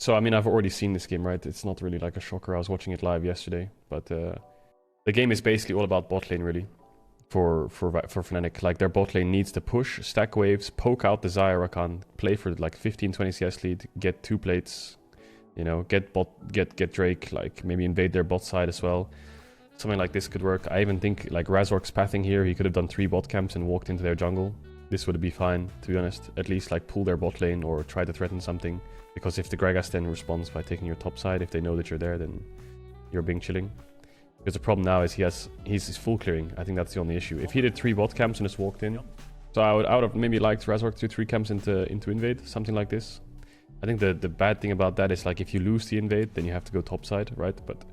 So, I mean, I've already seen this game, right? It's not really like a shocker. I was watching it live yesterday. But the game is basically all about bot lane, really, for Fnatic. Like, their bot lane needs to push, stack waves, poke out the Xayah Rakan, play for like 15-20 CS lead, get 2 plates, you know, get Drake, like maybe invade their bot side as well. Something like this could work. I even think like Razork's pathing here, he could have done 3 bot camps and walked into their jungle. This would be fine, to be honest. At least like pull their bot lane or try to threaten something. Because if the Gragas then responds by taking your top side, if they know that you're there, then you're being chilling. Because the problem now is he's full clearing. I think that's the only issue. If he did 3 bot camps and just walked in, so I would have maybe liked Razork to do 3 camps into invade, something like this. I think the bad thing about that is like if you lose the invade, then you have to go top side, right? But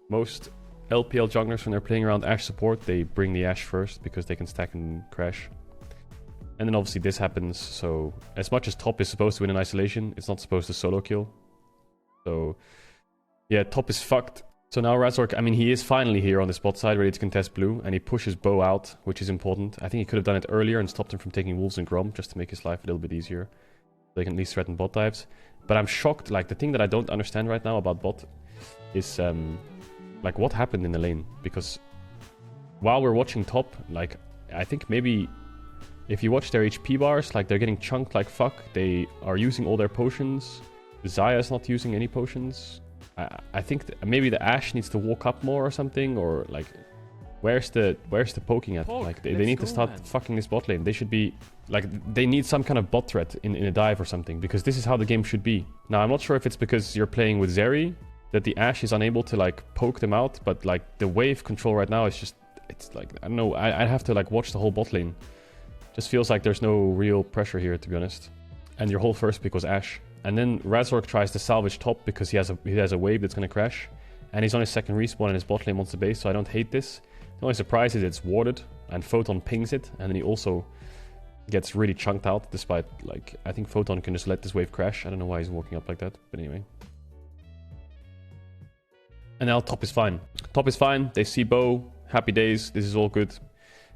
most LPL junglers, when they're playing around Ashe support, they bring the Ashe first because they can stack and crash. And then obviously this happens, so as much as top is supposed to win in isolation, it's not supposed to solo kill. So yeah, top is fucked. So now Razork, I mean, he is finally here on the spot side, ready to contest blue, and he pushes Bo out, which is important. I think he could have done it earlier and stopped him from taking Wolves and Grom, just to make his life a little bit easier. They can at least threaten bot dives. But I'm shocked, like the thing that I don't understand right now about bot is like what happened in the lane. Because while we're watching top, like I think maybe if you watch their HP bars, like they're getting chunked like fuck. They are using all their potions. Xayah's not using any potions. I think maybe the Ashe needs to walk up more or something, or like where's the poking at? Like they need to start fucking this bot lane. They should be like they need some kind of bot threat in a dive or something, because this is how the game should be. Now I'm not sure if it's because you're playing with Zeri that the Ashe is unable to like poke them out, but like the wave control right now is just, it's like I don't know. I'd have to like watch the whole bot lane. Just feels like there's no real pressure here, to be honest. And your whole first pick was Ashe. And then Razork tries to salvage top because he has a wave that's going to crash. And he's on his second respawn and his bot lane wants the base, so I don't hate this. The only surprise is it's warded and Photon pings it. And then he also gets really chunked out despite, like, I think Photon can just let this wave crash. I don't know why he's walking up like that, but anyway. And now top is fine. Top is fine. They see Bo. Happy days. This is all good.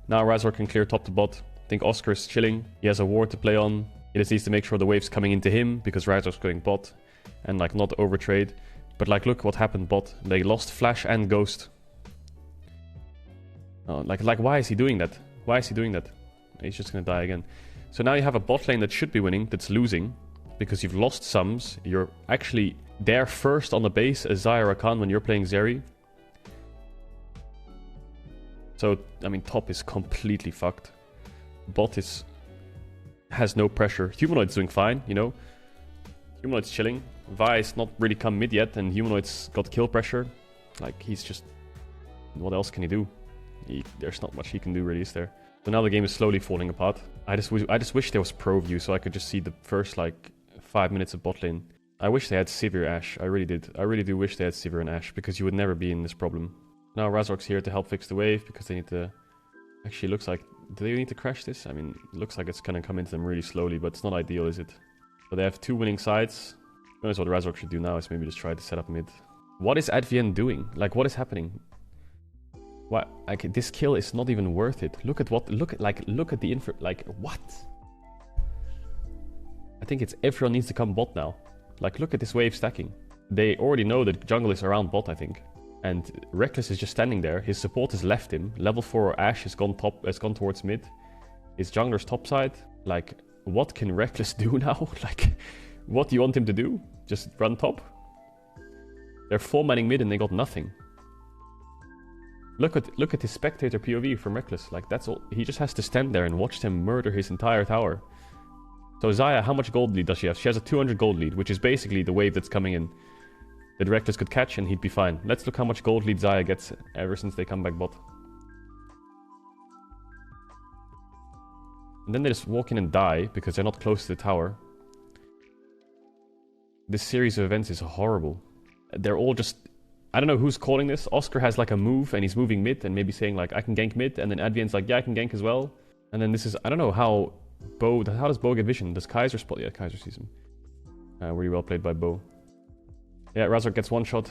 Now Razork can clear top to bot. I think Oscar's chilling. He has a ward to play on. He just needs to make sure the wave's coming into him because Razork's going bot and like not overtrade. But like look what happened bot. They lost Flash and Ghost. Oh, like why is he doing that? Why is he doing that? He's just gonna die again. So now you have a bot lane that should be winning, that's losing because you've lost sums. You're actually there first on the base as Xayah Rakan when you're playing Zeri. So I mean top is completely fucked. Bot has no pressure. Humanoid's doing fine, you know. Humanoid's chilling. Vi's not really come mid yet, and Humanoid's got kill pressure. Like, he's just... What else can he do? There's not much he can do, really, is there? So now the game is slowly falling apart. I just wish there was pro view, so I could just see the first, like, 5 minutes of bot lane. I wish they had Sivir Ashe. I really did. I really do wish they had Sivir and Ashe, because you would never be in this problem. Now Razork's here to help fix the wave, because they need to... Actually, looks like... Do they need to crash this? I mean, it looks like it's gonna come into them really slowly, but it's not ideal, is it? But they have 2 winning sides. Notice what Razork should do now is maybe just try to set up mid. What is Advien doing? Like, what is happening? What? Like, this kill is not even worth it. Look at the info. Like, what? I think it's everyone needs to come bot now. Like, look at this wave stacking. They already know that jungle is around bot, I think. And Reckless is just standing there. His support has left him. Level 4 Ashe has gone towards mid. His jungler's top side. Like, what can Reckless do now? Like, what do you want him to do? Just run top? They're 4-manning mid and they got nothing. Look at his spectator POV from Reckless. Like, that's all. He just has to stand there and watch them murder his entire tower. So Xayah, how much gold lead does she have? She has a 200 gold lead, which is basically the wave that's coming in. That Reckless could catch and he'd be fine. Let's look how much gold lead Xayah gets ever since they come back bot. And then they just walk in and die because they're not close to the tower. This series of events is horrible. They're all just... I don't know who's calling this. Oscar has like a move and he's moving mid and maybe saying like, I can gank mid. And then Advien's like, yeah, I can gank as well. And then this is... I don't know how Bo... How does Bo get vision? Does Kaiser spot? Yeah, Kaiser sees him. Really well played by Bo. Yeah, Razork gets one shot.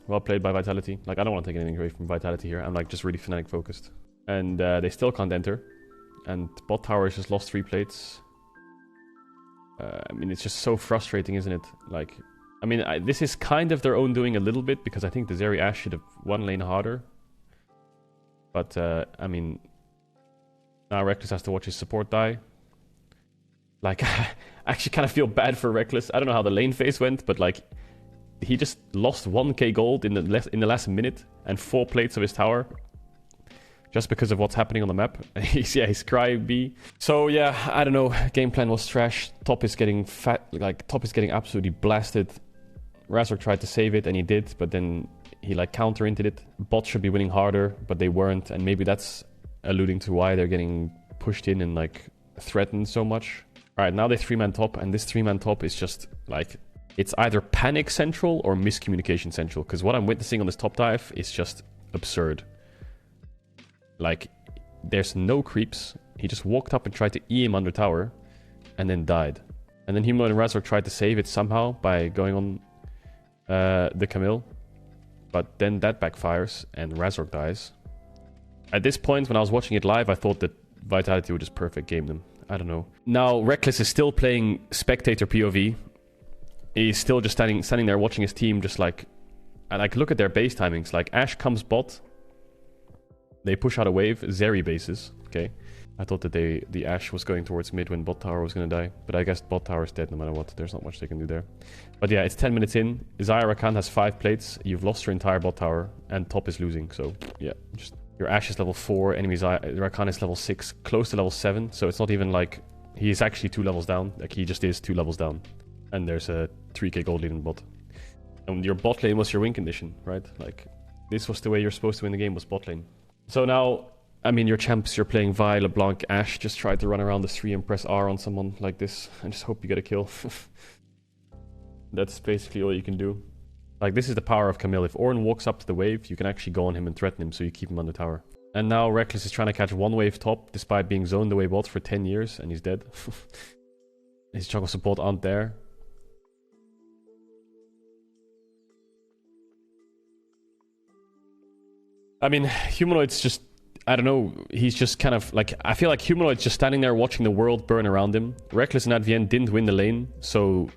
Well played by Vitality. Like, I don't want to take anything away from Vitality here. I'm like just really Fnatic focused. And they still can't enter. And bot tower has just lost 3 plates. I mean, it's just so frustrating, isn't it? Like, I mean, this is kind of their own doing a little bit, because I think the Zeri Ashe should have one lane harder. But, I mean, now Reckless has to watch his support die. Like, I actually kind of feel bad for Reckless. I don't know how the lane phase went, but, like, he just lost 1k gold in the last minute and 4 plates of his tower. Just because of what's happening on the map. He's Cry B. So yeah, I don't know. Game plan was trash. Top is getting Top is getting absolutely blasted. Razork tried to save it and he did, but then he like counter-inted it. Bot should be winning harder, but they weren't, and maybe that's alluding to why they're getting pushed in and like threatened so much. Alright, now they 3-man top, and this 3-man top is just like, it's either panic central or miscommunication central, because what I'm witnessing on this top dive is just absurd. Like, there's no creeps. He just walked up and tried to E him under tower, and then died. And then Humanoid and Razork tried to save it somehow by going on the Camille. But then that backfires, and Razork dies. At this point, when I was watching it live, I thought that Vitality would just perfect game them. I don't know. Now, Reckless is still playing Spectator POV. He's still just standing there watching his team just like... And like, look at their base timings. Like, Ashe comes bot... They push out a wave, Zeri bases, okay? I thought that the Ashe was going towards mid when bot tower was going to die. But I guess bot tower is dead no matter what. There's not much they can do there. But yeah, it's 10 minutes in. Xayah Rakan has 5 plates. You've lost your entire bot tower. And top is losing. So yeah, just your Ashe is level 4. Enemy Rakan is level 6. Close to level 7. So it's not even like... He's actually 2 levels down. Like, he just is 2 levels down. And there's a 3k gold lead in bot. And your bot lane was your win condition, right? Like, this was the way you're supposed to win the game, was bot lane. So now, I mean, your champs, you're playing Vi, LeBlanc, Ashe. Just try to run around the 3 and press R on someone like this. And just hope you get a kill. That's basically all you can do. Like, this is the power of Camille. If Ornn walks up to the wave, you can actually go on him and threaten him, so you keep him on the tower. And now Reckless is trying to catch 1 wave top, despite being zoned away bot for 10 years, and he's dead. His jungle support aren't there. I mean, Humanoid's just... I don't know, he's just kind of like... I feel like Humanoid's just standing there watching the world burn around him. Reckless and Advien didn't win the lane, so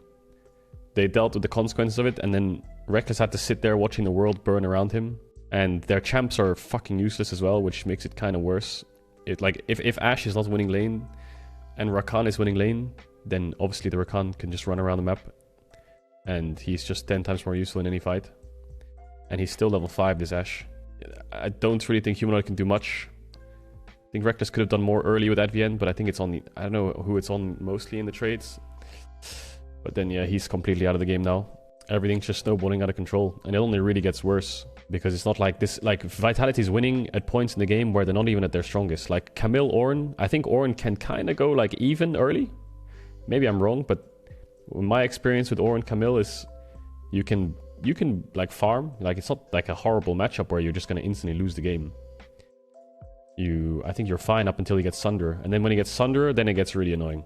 they dealt with the consequences of it, and then Reckless had to sit there watching the world burn around him. And their champs are fucking useless as well, which makes it kind of worse. Like, if Ashe is not winning lane, and Rakan is winning lane, then obviously the Rakan can just run around the map. And he's just 10 times more useful in any fight. And he's still level 5, this Ashe. I don't really think Humanoid can do much. I think Reckless could have done more early with Advien, but I think it's on the... I don't know who it's on mostly in the trades. But then, yeah, he's completely out of the game now. Everything's just snowballing out of control. And it only really gets worse. Because it's not like this... Like, Vitality's winning at points in the game where they're not even at their strongest. Like, Camille, Ornn... I think Ornn can kind of go, like, even early. Maybe I'm wrong, but... My experience with Ornn Camille is... You can like farm. Like, it's not like a horrible matchup where you're just going to instantly lose the game. I think you're fine up until he gets Sunder. And then when he gets Sunder, then it gets really annoying.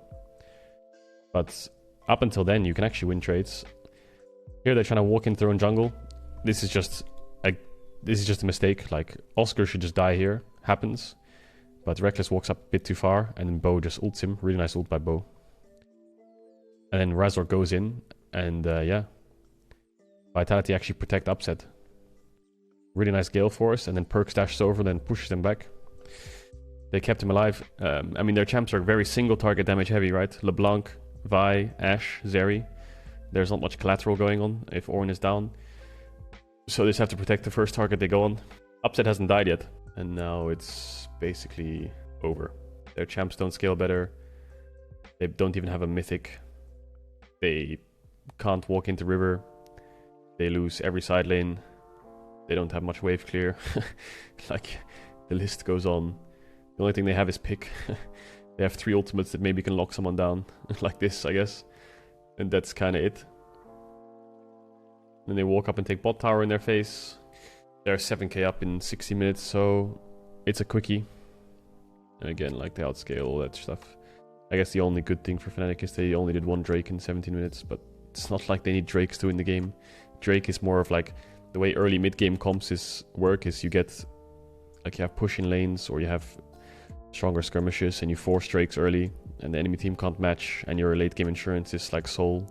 But up until then, you can actually win trades. Here they're trying to walk into their own jungle. This is just a mistake. Like, Oscar should just die here. Happens. But Reckless walks up a bit too far, and then Bo just ults him. Really nice ult by Bo. And then Razork goes in, and yeah. Vitality actually protect upset. Really nice Gale Force, and then Perk dashes over, then pushes them back. They kept him alive. I mean, their champs are very single target damage heavy, right? LeBlanc, Vi, Ashe, Zeri. There's not much collateral going on if Ornn is down. So they just have to protect the first target they go on. Upset hasn't died yet. And now it's basically over. Their champs don't scale better. They don't even have a mythic. They can't walk into river. They lose every side lane. They don't have much wave clear. Like, the list goes on. The only thing they have is pick. They have 3 ultimates that maybe can lock someone down. Like this, I guess. And that's kind of it. Then they walk up and take bot tower in their face. They're 7k up in 60 minutes, so it's a quickie. And again, like, they outscale all that stuff. I guess the only good thing for Fnatic is they only did 1 Drake in 17 minutes, but it's not like they need Drakes to win the game. Drake is more of like the way early mid-game comps work is you get, like, you have push in lanes or you have stronger skirmishes and you force Drakes early, and the enemy team can't match, and your late game insurance is like soul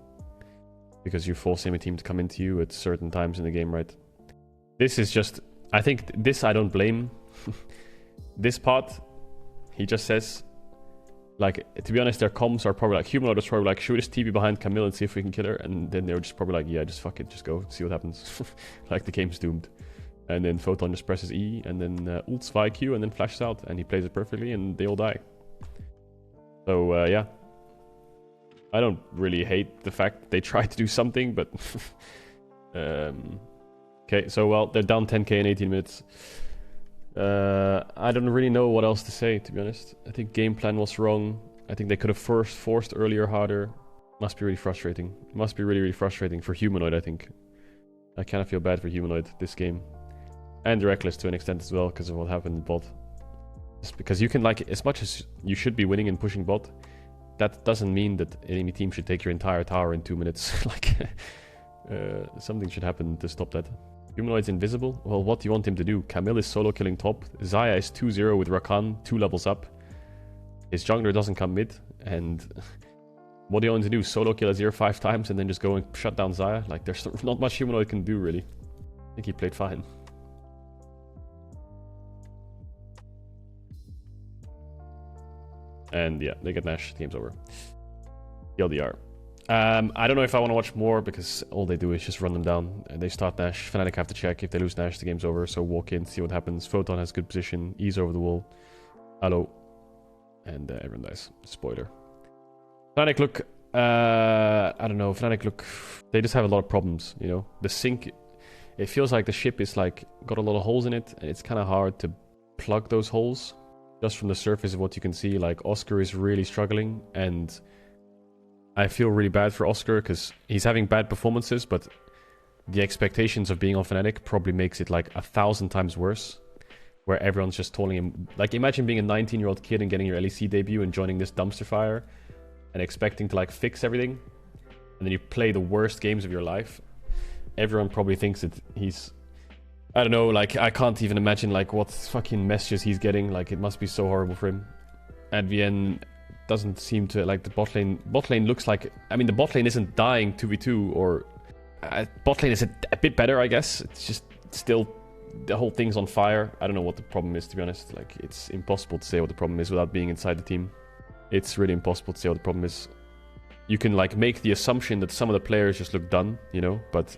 because you force enemy team to come into you at certain times in the game, right? This is just, I think this I don't blame. This part, he just says, like, to be honest, their comms are probably like, Humanoid was probably like, shoot this TP behind Camille and see if we can kill her, and then they were just probably like, yeah, just fuck it, just go, see what happens. Like, the game's doomed. And then Photon just presses E, and then ults via Q, and then flashes out, and he plays it perfectly, and they all die. So, yeah. I don't really hate the fact they tried to do something, but... okay, so, well, they're down 10k in 18 minutes. I don't really know what else to say, to be honest. I think game plan was wrong. I think they could have forced earlier harder. Must be really frustrating. Must be really, really frustrating for Humanoid, I think. I kind of feel bad for Humanoid this game. And Reckless to an extent as well, because of what happened in bot. Just because you can, like, as much as you should be winning and pushing bot, that doesn't mean that enemy team should take your entire tower in 2 minutes. Like, something should happen to stop that. Humanoid's invisible? Well, what do you want him to do? Camille is solo killing top. Xayah is 2-0 with Rakan, 2 levels up. His jungler doesn't come mid, and what do you want him to do? Solo kill Azir 5 times and then just go and shut down Xayah? Like, there's not much Humanoid can do, really. I think he played fine. And yeah, they get Nash. The game's over. LDR. I don't know if I want to watch more because all they do is just run them down. They start Nash. Fnatic have to check. If they lose Nash, the game's over. So walk in, see what happens. Photon has good position. Ease over the wall. Hello. And everyone dies. Spoiler. Fnatic look... I don't know. Fnatic look... They just have a lot of problems, you know? The sync... It feels like the ship is like got a lot of holes in it. And it's kind of hard to plug those holes. Just from the surface of what you can see. Like, Oscar is really struggling. And... I feel really bad for Oscar because he's having bad performances, but the expectations of being on Fnatic probably makes it like 1,000 times worse, where everyone's just telling him, like, imagine being a 19-year-old kid and getting your LEC debut and joining this dumpster fire and expecting to like fix everything, and then you play the worst games of your life. Everyone probably thinks that he's, I don't know, like, I can't even imagine like what fucking messages he's getting. Like, it must be so horrible for him. Advienne doesn't seem to, like, the bot lane looks like, I mean, the bot lane isn't dying 2v2, or bot lane is a bit better, I guess. It's just still, the whole thing's on fire. I don't know what the problem is, to be honest. Like, it's impossible to say what the problem is without being inside the team. It's really impossible to say what the problem is. You can, like, make the assumption that some of the players just look done, you know, but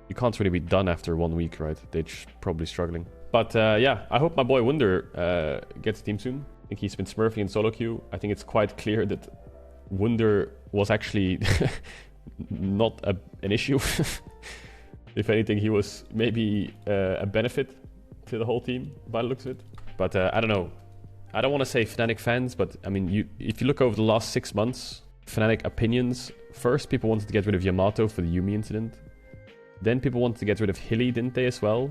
you can't really be done after 1 week, right? They're just probably struggling. But yeah, I hope my boy Wunder gets a team soon. I think he's been smurfing in solo queue. I think it's quite clear that Wunder was actually not an issue. If anything, he was maybe a benefit to the whole team by the looks of it. But I don't know. I don't want to say Fnatic fans, but I mean, if you look over the last 6 months, Fnatic opinions, first people wanted to get rid of Yamato for the Yumi incident. Then people wanted to get rid of Hilly, didn't they, as well?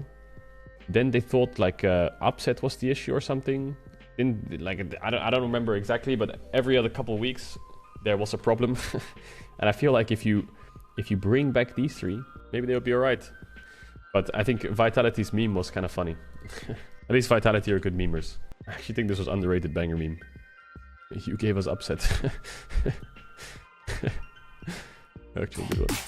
Then they thought like upset was the issue or something. I don't remember exactly, but every other couple of weeks there was a problem. And I feel like if you bring back these three, maybe they'll be alright. But I think Vitality's meme was kind of funny. At least Vitality are good memers. I actually think this was underrated banger meme. You gave us upset. Actually good one.